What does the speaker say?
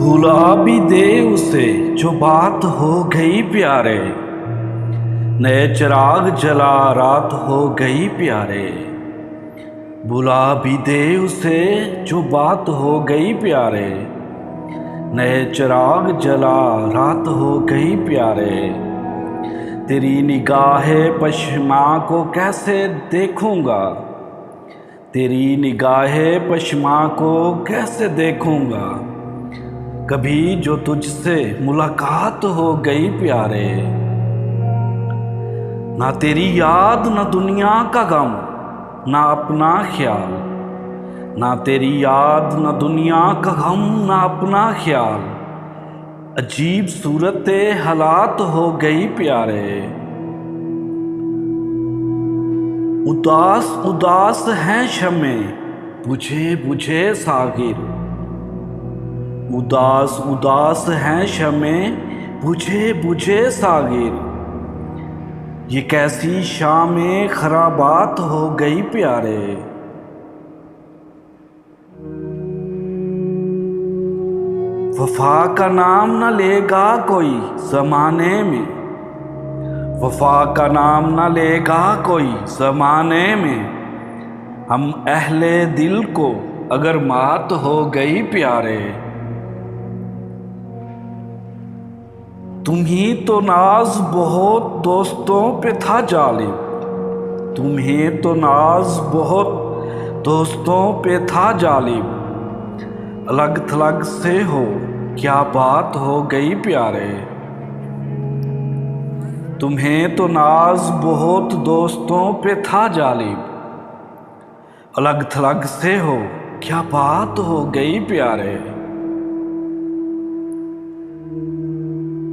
भुला भी दे उसे जो बात हो गई प्यारे, नए चिराग जला रात हो गई प्यारे। भुला भी दे उसे जो बात हो गई प्यारे, नए चिराग जला रात हो गई प्यारे। तेरी निगाहे पश्मा को कैसे देखूंगा, तेरी निगाहे पश्मा को कैसे देखूंगा। कभी जो तुझसे मुलाकात हो गई प्यारे, ना तेरी याद ना दुनिया का गम ना अपना ख्याल, ना तेरी याद ना दुनिया का गम ना अपना ख्याल। अजीब सूरत हालात हो गई प्यारे। उदास उदास हैं शमे बुझे बुझे सागिर, उदास उदास हैं शमे बुझे बुझे सागिर। ये कैसी शामें खराबात हो गई प्यारे। वफा का नाम न लेगा कोई ज़माने में, वफा का नाम न लेगा कोई ज़माने में। हम अहले दिल को अगर मात हो गई प्यारे। तुम्हें तो नाज बहुत दोस्तों पे था जालिब, तुम्हें तो नाज बहुत दोस्तों पे था जालिब। अलग थलग से हो क्या बात हो गई प्यारे। तुम्हें तो नाज बहुत दोस्तों पे था जालिब, अलग थलग से हो क्या बात हो गई प्यारे।